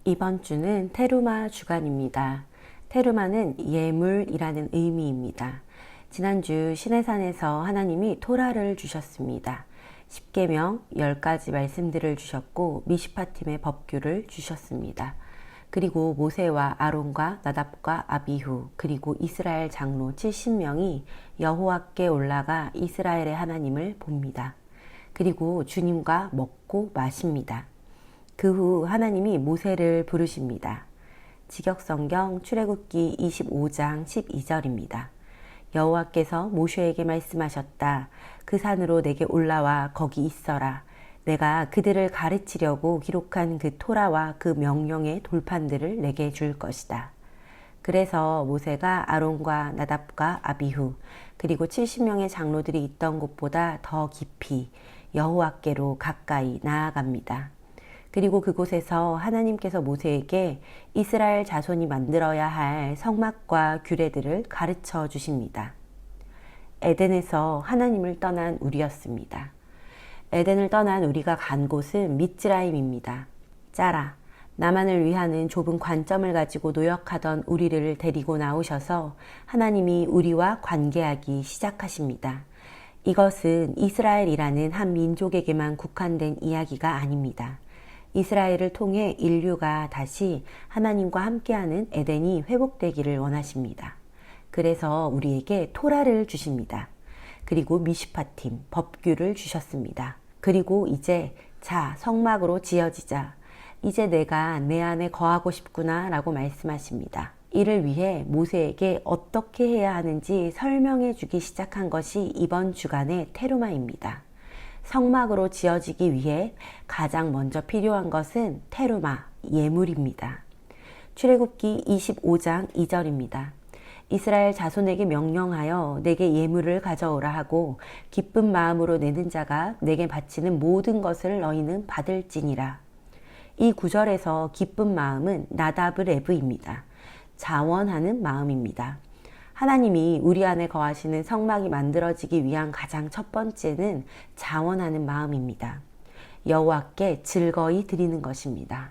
이번 주는 테루마 주간입니다. 테루마는 예물이라는 의미입니다. 지난주 시내산에서 하나님이 토라를 주셨습니다. 십계명 10가지 말씀들을 주셨고 미시파팀의 법규를 주셨습니다. 그리고 모세와 아론과 나답과 아비후 그리고 이스라엘 장로 70명이 여호와께 올라가 이스라엘의 하나님을 봅니다. 그리고 주님과 먹고 마십니다. 그 후 하나님이 모세를 부르십니다. 직역성경 출애굽기 25장 12절입니다. 여호와께서 모세에게 말씀하셨다. 그 산으로 내게 올라와 거기 있어라. 내가 그들을 가르치려고 기록한 그 토라와 그 명령의 돌판들을 내게 줄 것이다. 그래서 모세가 아론과 나답과 아비후 그리고 70명의 장로들이 있던 곳보다 더 깊이 여호와께로 가까이 나아갑니다. 그리고 그곳에서 하나님께서 모세에게 이스라엘 자손이 만들어야 할 성막과 규례들을 가르쳐 주십니다. 에덴에서 하나님을 떠난 우리였습니다. 에덴을 떠난 우리가 간 곳은 미츠라임입니다. 짜라, 나만을 위하는 좁은 관점을 가지고 노역하던 우리를 데리고 나오셔서 하나님이 우리와 관계하기 시작하십니다. 이것은 이스라엘이라는 한 민족에게만 국한된 이야기가 아닙니다. 이스라엘을 통해 인류가 다시 하나님과 함께하는 에덴이 회복되기를 원하십니다. 그래서 우리에게 토라를 주십니다. 그리고 미시파팀, 법규를 주셨습니다. 그리고 이제 자, 성막으로 지어지자. 이제 내가 내 안에 거하고 싶구나 라고 말씀하십니다. 이를 위해 모세에게 어떻게 해야 하는지 설명해 주기 시작한 것이 이번 주간의 테루마입니다. 성막으로 지어지기 위해 가장 먼저 필요한 것은 테루마, 예물입니다. 출애굽기 25장 2절입니다. 이스라엘 자손에게 명령하여 내게 예물을 가져오라 하고 기쁜 마음으로 내는 자가 내게 바치는 모든 것을 너희는 받을지니라. 이 구절에서 기쁜 마음은 나다브 레브입니다. 자원하는 마음입니다. 하나님이 우리 안에 거하시는 성막이 만들어지기 위한 가장 첫 번째는 자원하는 마음입니다. 여호와께 즐거이 드리는 것입니다.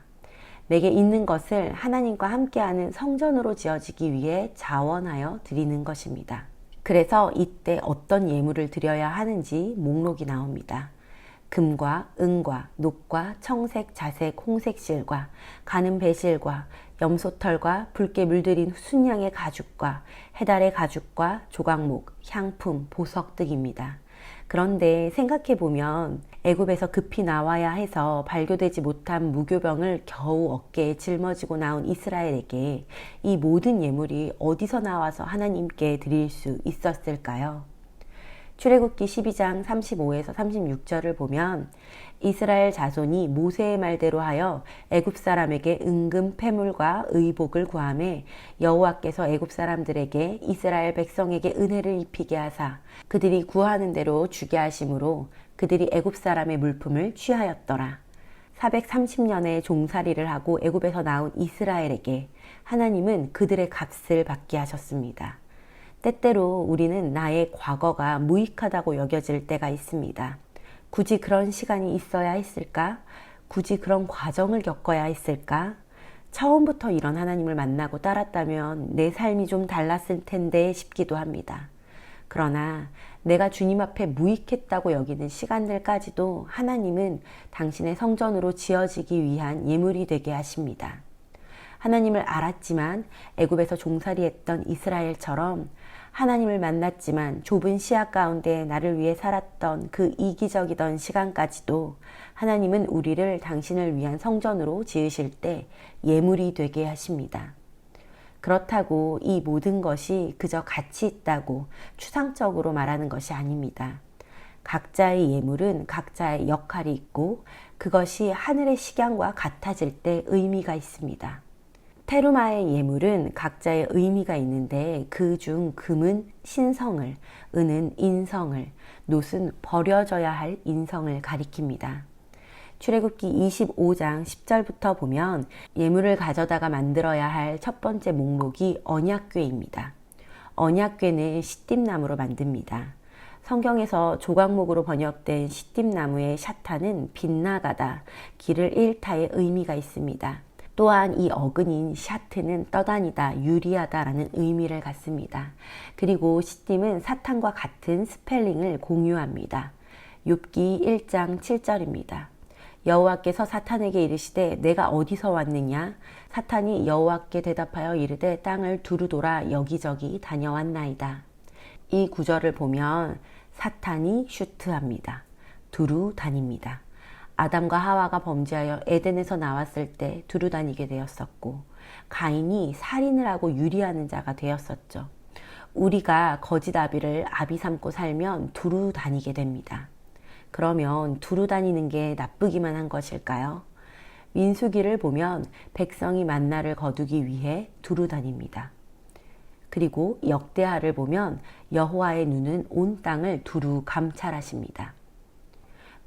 내게 있는 것을 하나님과 함께하는 성전으로 지어지기 위해 자원하여 드리는 것입니다. 그래서 이때 어떤 예물을 드려야 하는지 목록이 나옵니다. 금과 은과 녹과 청색, 자색, 홍색 실과 가는 배실과 염소털과 붉게 물들인 순양의 가죽과 해달의 가죽과 조각목, 향품, 보석 등입니다. 그런데 생각해보면 애굽에서 급히 나와야 해서 발교되지 못한 무교병을 겨우 어깨에 짊어지고 나온 이스라엘에게 이 모든 예물이 어디서 나와서 하나님께 드릴 수 있었을까요? 출애굽기 12장 35에서 36절을 보면 이스라엘 자손이 모세의 말대로 하여 애굽 사람에게 은금 패물과 의복을 구하매 여호와께서 애굽 사람들에게 이스라엘 백성에게 은혜를 입히게 하사 그들이 구하는 대로 주게 하심으로 그들이 애굽 사람의 물품을 취하였더라. 430년의 종살이를 하고 애굽에서 나온 이스라엘에게 하나님은 그들의 값을 받게 하셨습니다. 때때로 우리는 나의 과거가 무익하다고 여겨질 때가 있습니다. 굳이 그런 시간이 있어야 했을까? 굳이 그런 과정을 겪어야 했을까? 처음부터 이런 하나님을 만나고 따랐다면 내 삶이 좀 달랐을 텐데 싶기도 합니다. 그러나 내가 주님 앞에 무익했다고 여기는 시간들까지도 하나님은 당신의 성전으로 지어지기 위한 예물이 되게 하십니다. 하나님을 알았지만 애굽에서 종살이했던 이스라엘처럼 하나님을 만났지만 좁은 시야 가운데 나를 위해 살았던 그 이기적이던 시간까지도 하나님은 우리를 당신을 위한 성전으로 지으실 때 예물이 되게 하십니다. 그렇다고 이 모든 것이 그저 가치 있다고 추상적으로 말하는 것이 아닙니다. 각자의 예물은 각자의 역할이 있고 그것이 하늘의 식양과 같아질 때 의미가 있습니다. 테루마의 예물은 각자의 의미가 있는데 그중 금은 신성을, 은은 인성을, 놋은 버려져야 할 인성을 가리킵니다. 출애굽기 25장 10절부터 보면 예물을 가져다가 만들어야 할 첫 번째 목록이 언약궤입니다. 언약궤는 시띠나무로 만듭니다. 성경에서 조각목으로 번역된 시띠나무의 샤타는 빗나가다, 길을 잃다의 의미가 있습니다. 또한 이 어근인 샤트는 떠다니다, 유리하다라는 의미를 갖습니다. 그리고 시딤은 사탄과 같은 스펠링을 공유합니다. 욥기 1장 7절입니다. 여호와께서 사탄에게 이르시되 내가 어디서 왔느냐? 사탄이 여호와께 대답하여 이르되 땅을 두루 돌아 여기저기 다녀왔나이다. 이 구절을 보면 사탄이 슈트합니다. 두루 다닙니다. 아담과 하와가 범죄하여 에덴에서 나왔을 때 두루 다니게 되었었고, 가인이 살인을 하고 유리하는 자가 되었었죠. 우리가 거짓 아비를 아비 삼고 살면 두루 다니게 됩니다. 그러면 두루 다니는 게 나쁘기만 한 것일까요? 민수기를 보면 백성이 만나를 거두기 위해 두루 다닙니다. 그리고 역대하를 보면 여호와의 눈은 온 땅을 두루 감찰하십니다.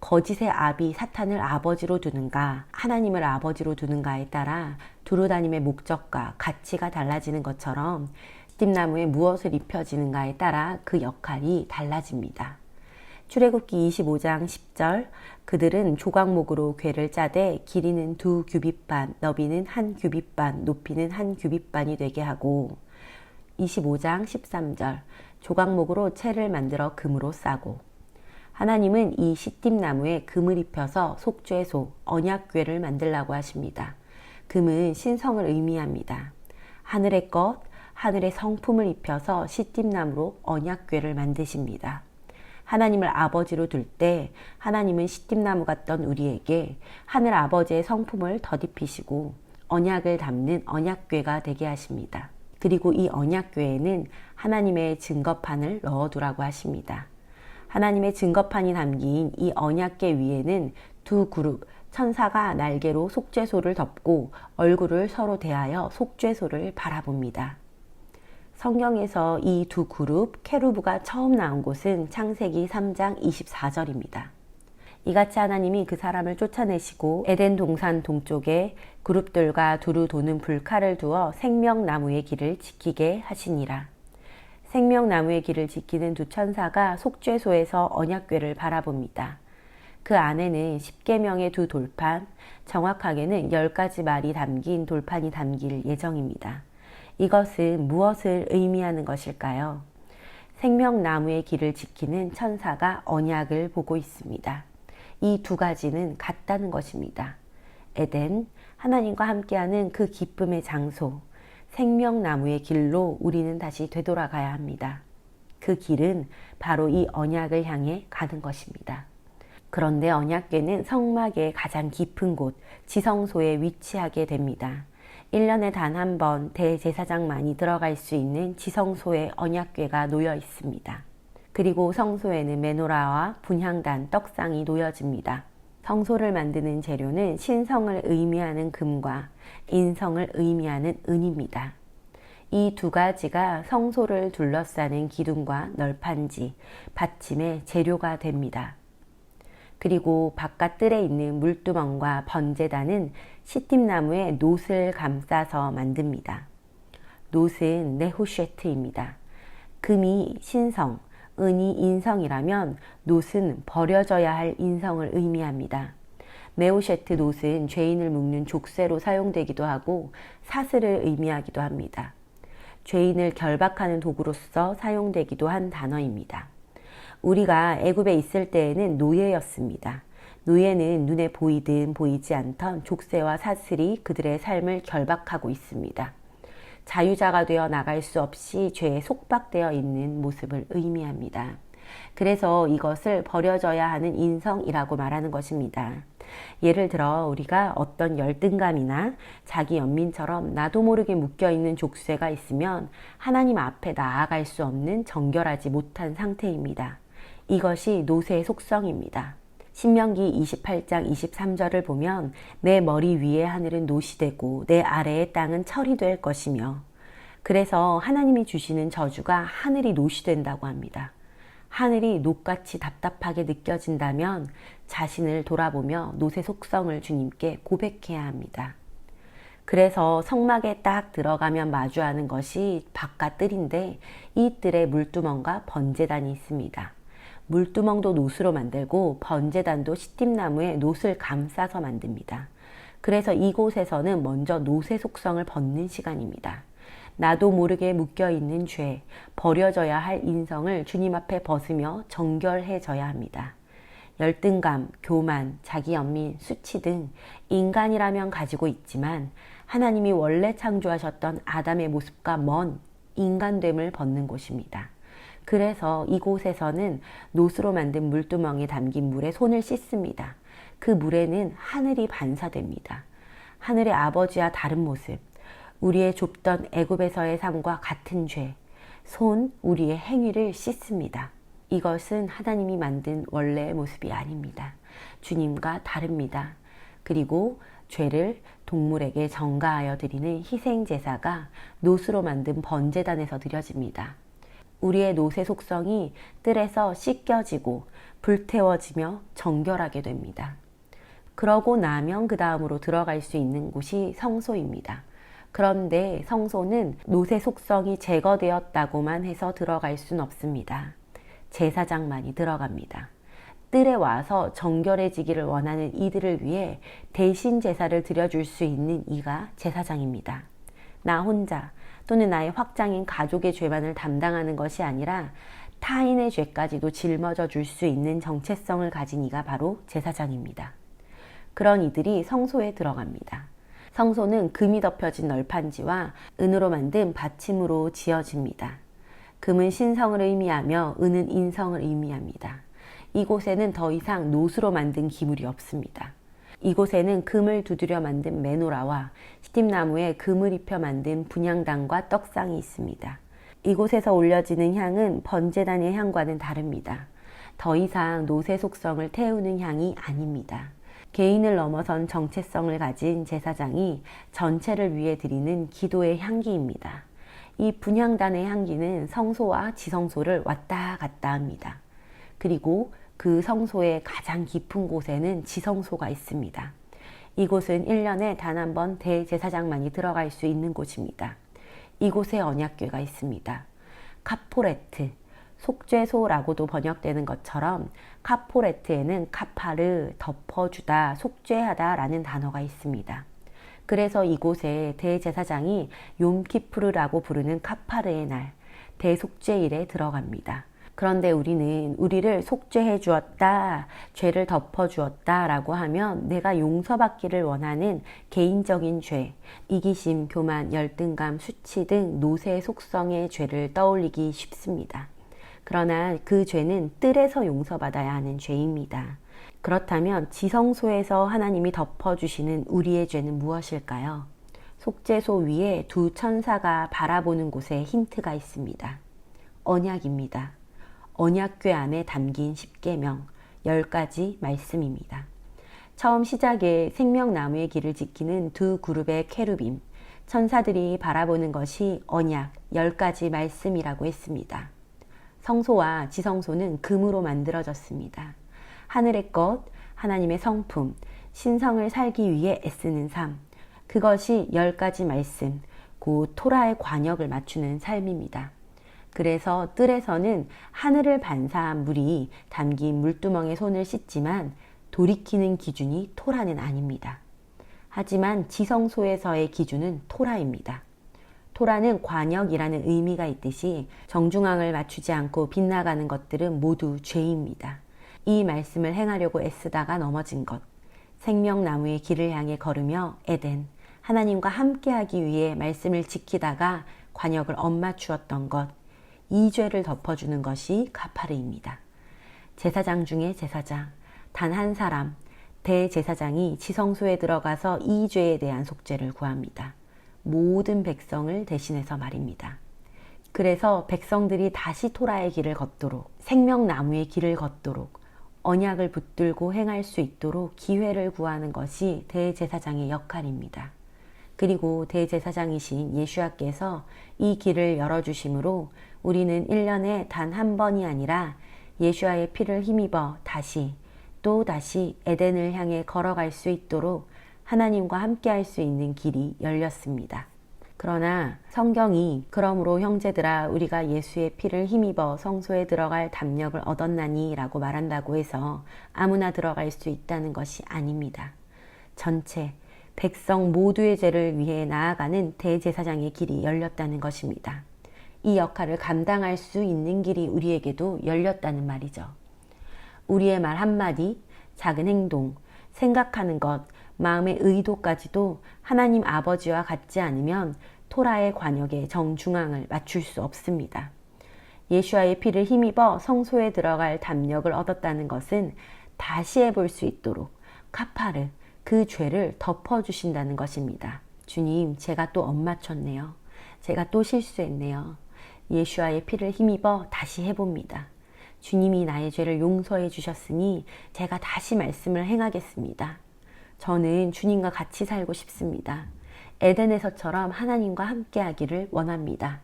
거짓의 아비 사탄을 아버지로 두는가, 하나님을 아버지로 두는가에 따라 두루다님의 목적과 가치가 달라지는 것처럼 시딤나무에 무엇을 입혀지는가에 따라 그 역할이 달라집니다. 출애굽기 25장 10절, 그들은 조각목으로 궤를 짜되 길이는 2규빗반, 너비는 1규빗반, 높이는 1규빗반이 되게 하고, 25장 13절, 조각목으로 채를 만들어 금으로 싸고, 하나님은 이 시딤나무에 금을 입혀서 속죄소, 언약궤를 만들라고 하십니다. 금은 신성을 의미합니다. 하늘의 것, 하늘의 성품을 입혀서 시딤나무로 언약궤를 만드십니다. 하나님을 아버지로 둘 때 하나님은 시딤나무 같던 우리에게 하늘 아버지의 성품을 덧입히시고 언약을 담는 언약궤가 되게 하십니다. 그리고 이 언약궤에는 하나님의 증거판을 넣어두라고 하십니다. 하나님의 증거판이 담긴 이 언약궤 위에는 두 그룹 천사가 날개로 속죄소를 덮고 얼굴을 서로 대하여 속죄소를 바라봅니다. 성경에서 이 두 그룹 케루브가 처음 나온 곳은 창세기 3장 24절입니다. 이같이 하나님이 그 사람을 쫓아내시고 에덴 동산 동쪽에 그룹들과 두루 도는 불칼을 두어 생명나무의 길을 지키게 하시니라. 생명나무의 길을 지키는 두 천사가 속죄소에서 언약궤를 바라봅니다. 그 안에는 십계명의 두 돌판, 정확하게는 10가지 말이 담긴 돌판이 담길 예정입니다. 이것은 무엇을 의미하는 것일까요? 생명나무의 길을 지키는 천사가 언약을 보고 있습니다. 이 두 가지는 같다는 것입니다. 에덴, 하나님과 함께하는 그 기쁨의 장소, 생명나무의 길로 우리는 다시 되돌아가야 합니다. 그 길은 바로 이 언약을 향해 가는 것입니다. 그런데 언약궤는 성막의 가장 깊은 곳, 지성소에 위치하게 됩니다. 1년에 단 한 번 대제사장만이 들어갈 수 있는 지성소에 언약궤가 놓여 있습니다. 그리고 성소에는 메노라와 분향단, 떡상이 놓여집니다. 성소를 만드는 재료는 신성을 의미하는 금과 인성을 의미하는 은입니다. 이 두 가지가 성소를 둘러싸는 기둥과 널판지, 받침의 재료가 됩니다. 그리고 바깥 뜰에 있는 물두멍과 번제단은 시딤나무에 놋을 감싸서 만듭니다. 놋은 네후쉐트입니다. 금이 신성, 은이 인성이라면 놋은 버려져야 할 인성을 의미합니다. 네후쉐트 놋은 죄인을 묶는 족쇄로 사용되기도 하고 사슬을 의미하기도 합니다. 죄인을 결박하는 도구로서 사용되기도 한 단어입니다. 우리가 애굽에 있을 때에는 노예였습니다. 노예는 눈에 보이든 보이지 않던 족쇄와 사슬이 그들의 삶을 결박하고 있습니다. 자유자가 되어 나갈 수 없이 죄에 속박되어 있는 모습을 의미합니다. 그래서 이것을 버려져야 하는 인성이라고 말하는 것입니다. 예를 들어 우리가 어떤 열등감이나 자기 연민처럼 나도 모르게 묶여있는 족쇄가 있으면 하나님 앞에 나아갈 수 없는 정결하지 못한 상태입니다. 이것이 놋의 속성입니다. 신명기 28장 23절을 보면 내 머리 위에 하늘은 놋이 되고 내 아래의 땅은 철이 될 것이며, 그래서 하나님이 주시는 저주가 하늘이 놋이 된다고 합니다. 하늘이 놋같이 답답하게 느껴진다면 자신을 돌아보며 놋의 속성을 주님께 고백해야 합니다. 그래서 성막에 딱 들어가면 마주하는 것이 바깥 뜰인데 이 뜰에 물두멍과 번제단이 있습니다. 물두멍도 놋으로 만들고 번제단도 시딤나무에 놋을 감싸서 만듭니다. 그래서 이곳에서는 먼저 노새 속성을 벗는 시간입니다. 나도 모르게 묶여있는 죄, 버려져야 할 인성을 주님 앞에 벗으며 정결해져야 합니다. 열등감, 교만, 자기 연민, 수치 등 인간이라면 가지고 있지만 하나님이 원래 창조하셨던 아담의 모습과 먼 인간됨을 벗는 곳입니다. 그래서 이곳에서는 노스로 만든 물두멍에 담긴 물에 손을 씻습니다. 그 물에는 하늘이 반사됩니다. 하늘의 아버지와 다른 모습, 우리의 좁던 애굽에서의 삶과 같은 죄, 우리의 행위를 씻습니다. 이것은 하나님이 만든 원래의 모습이 아닙니다. 주님과 다릅니다. 그리고 죄를 동물에게 전가하여 드리는 희생제사가 노스로 만든 번제단에서 드려집니다. 우리의 노새 속성이 뜰에서 씻겨지고 불태워지며 정결하게 됩니다. 그러고 나면 그 다음으로 들어갈 수 있는 곳이 성소입니다. 그런데 성소는 노새 속성이 제거되었다고만 해서 들어갈 수는 없습니다. 제사장만이 들어갑니다. 뜰에 와서 정결해지기를 원하는 이들을 위해 대신 제사를 드려줄 수 있는 이가 제사장입니다. 나 혼자 또는 나의 확장인 가족의 죄만을 담당하는 것이 아니라 타인의 죄까지도 짊어져 줄 수 있는 정체성을 가진 이가 바로 제사장입니다. 그런 이들이 성소에 들어갑니다. 성소는 금이 덮여진 널판지와 은으로 만든 받침으로 지어집니다. 금은 신성을 의미하며 은은 인성을 의미합니다. 이곳에는 더 이상 노수로 만든 기물이 없습니다. 이곳에는 금을 두드려 만든 메노라와 시tim나무에 금을 입혀 만든 분향단과 떡상이 있습니다. 이곳에서 올려지는 향은 번제단의 향과는 다릅니다. 더 이상 노새 속성을 태우는 향이 아닙니다. 개인을 넘어선 정체성을 가진 제사장이 전체를 위해 드리는 기도의 향기입니다. 이 분향단의 향기는 성소와 지성소를 왔다 갔다 합니다. 그리고 그 성소의 가장 깊은 곳에는 지성소가 있습니다. 이곳은 1년에 단 한 번 대제사장만이 들어갈 수 있는 곳입니다. 이곳에 언약궤가 있습니다. 카포레트, 속죄소라고도 번역되는 것처럼 카포레트에는 카파르, 덮어주다, 속죄하다 라는 단어가 있습니다. 그래서 이곳에 대제사장이 욤키푸르라고 부르는 카파르의 날, 대속죄일에 들어갑니다. 그런데 우리는 우리를 속죄해 주었다, 죄를 덮어 주었다 라고 하면 내가 용서받기를 원하는 개인적인 죄, 이기심, 교만, 열등감, 수치 등 노새 속성의 죄를 떠올리기 쉽습니다. 그러나 그 죄는 뜰에서 용서받아야 하는 죄입니다. 그렇다면 지성소에서 하나님이 덮어주시는 우리의 죄는 무엇일까요? 속죄소 위에 두 천사가 바라보는 곳에 힌트가 있습니다. 언약입니다. 언약궤 안에 담긴 10계명, 10가지 말씀입니다. 처음 시작에 생명나무의 길을 지키는 두 그룹의 케루빔, 천사들이 바라보는 것이 언약, 10가지 말씀이라고 했습니다. 성소와 지성소는 금으로 만들어졌습니다. 하늘의 것, 하나님의 성품, 신성을 살기 위해 애쓰는 삶, 그것이 10가지 말씀, 곧 토라의 관역을 맞추는 삶입니다. 그래서 뜰에서는 하늘을 반사한 물이 담긴 물두멍에 손을 씻지만 돌이키는 기준이 토라는 아닙니다. 하지만 지성소에서의 기준은 토라입니다. 토라는 관역이라는 의미가 있듯이 정중앙을 맞추지 않고 빗나가는 것들은 모두 죄입니다. 이 말씀을 행하려고 애쓰다가 넘어진 것, 생명나무의 길을 향해 걸으며 에덴, 하나님과 함께하기 위해 말씀을 지키다가 관역을 엇맞추었던 것, 이 죄를 덮어주는 것이 카파르입니다. 제사장 중에 제사장, 단 한 사람, 대제사장이 지성소에 들어가서 이 죄에 대한 속죄를 구합니다. 모든 백성을 대신해서 말입니다. 그래서 백성들이 다시 토라의 길을 걷도록, 생명나무의 길을 걷도록, 언약을 붙들고 행할 수 있도록 기회를 구하는 것이 대제사장의 역할입니다. 그리고 대제사장이신 예수야께서 이 길을 열어주심으로 우리는 1년에 단 한 번이 아니라 예수와의 피를 힘입어 다시 또 다시 에덴을 향해 걸어갈 수 있도록 하나님과 함께 할 수 있는 길이 열렸습니다. 그러나 성경이 그러므로 형제들아 우리가 예수의 피를 힘입어 성소에 들어갈 담력을 얻었나니 라고 말한다고 해서 아무나 들어갈 수 있다는 것이 아닙니다. 전체 백성 모두의 죄를 위해 나아가는 대제사장의 길이 열렸다는 것입니다. 이 역할을 감당할 수 있는 길이 우리에게도 열렸다는 말이죠. 우리의 말 한마디, 작은 행동, 생각하는 것, 마음의 의도까지도 하나님 아버지와 같지 않으면 토라의 관역에 정중앙을 맞출 수 없습니다. 예수와의 피를 힘입어 성소에 들어갈 담력을 얻었다는 것은 다시 해볼 수 있도록 카파르, 그 죄를 덮어주신다는 것입니다. 주님, 제가 또 엇맞췄네요. 제가 또 실수했네요. 예수와의 피를 힘입어 다시 해봅니다. 주님이 나의 죄를 용서해 주셨으니 제가 다시 말씀을 행하겠습니다. 저는 주님과 같이 살고 싶습니다. 에덴에서처럼 하나님과 함께하기를 원합니다.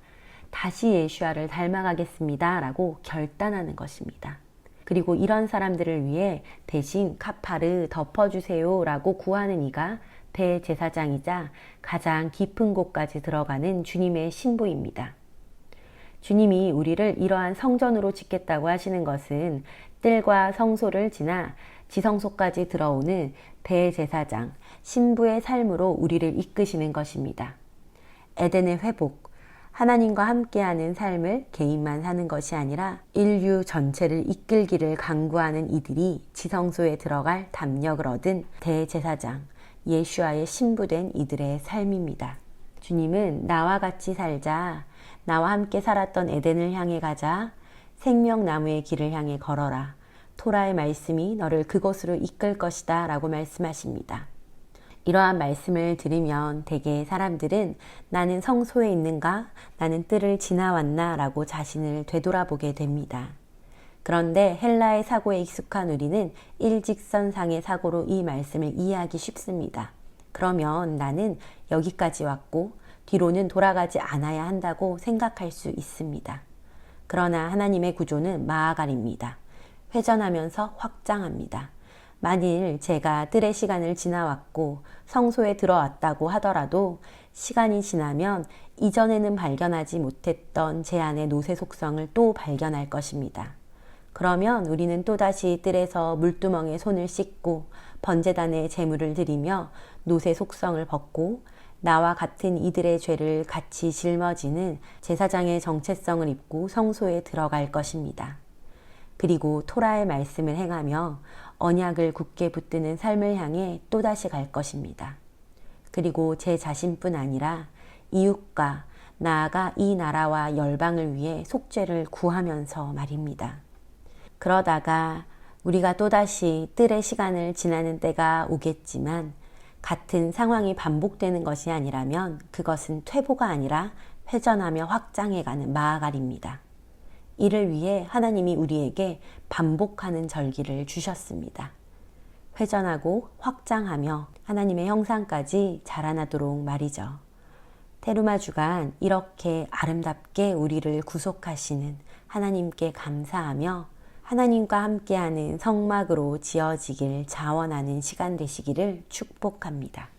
다시 예수와를 닮아가겠습니다. 라고 결단하는 것입니다. 그리고 이런 사람들을 위해 대신 카파르 덮어주세요 라고 구하는 이가 대제사장이자 가장 깊은 곳까지 들어가는 주님의 신부입니다. 주님이 우리를 이러한 성전으로 짓겠다고 하시는 것은 뜰과 성소를 지나 지성소까지 들어오는 대제사장, 신부의 삶으로 우리를 이끄시는 것입니다. 에덴의 회복, 하나님과 함께하는 삶을 개인만 사는 것이 아니라 인류 전체를 이끌기를 강구하는 이들이 지성소에 들어갈 담력을 얻은 대제사장, 예수와의 신부된 이들의 삶입니다. 주님은 나와 같이 살자, 나와 함께 살았던 에덴을 향해 가자, 생명나무의 길을 향해 걸어라, 토라의 말씀이 너를 그곳으로 이끌 것이다 라고 말씀하십니다. 이러한 말씀을 들으면 대개 사람들은 나는 성소에 있는가? 나는 뜰을 지나왔나? 라고 자신을 되돌아보게 됩니다. 그런데 헬라의 사고에 익숙한 우리는 일직선상의 사고로 이 말씀을 이해하기 쉽습니다. 그러면 나는 여기까지 왔고 뒤로는 돌아가지 않아야 한다고 생각할 수 있습니다. 그러나 하나님의 구조는 마아갈입니다. 회전하면서 확장합니다. 만일 제가 뜰의 시간을 지나왔고 성소에 들어왔다고 하더라도 시간이 지나면 이전에는 발견하지 못했던 제 안의 노새 속성을 또 발견할 것입니다. 그러면 우리는 또다시 뜰에서 물두멍에 손을 씻고 번제단에 제물을 드리며 노새 속성을 벗고 나와 같은 이들의 죄를 같이 짊어지는 제사장의 정체성을 입고 성소에 들어갈 것입니다. 그리고 토라의 말씀을 행하며 언약을 굳게 붙드는 삶을 향해 또다시 갈 것입니다. 그리고 제 자신뿐 아니라 이웃과 나아가 이 나라와 열방을 위해 속죄를 구하면서 말입니다. 그러다가 우리가 또다시 뜰의 시간을 지나는 때가 오겠지만 같은 상황이 반복되는 것이 아니라면 그것은 퇴보가 아니라 회전하며 확장해가는 마아갈입니다. 이를 위해 하나님이 우리에게 반복하는 절기를 주셨습니다. 회전하고 확장하며 하나님의 형상까지 자라나도록 말이죠. 테루마 주간 이렇게 아름답게 우리를 구속하시는 하나님께 감사하며 하나님과 함께하는 성막으로 지어지길 자원하는 시간 되시기를 축복합니다.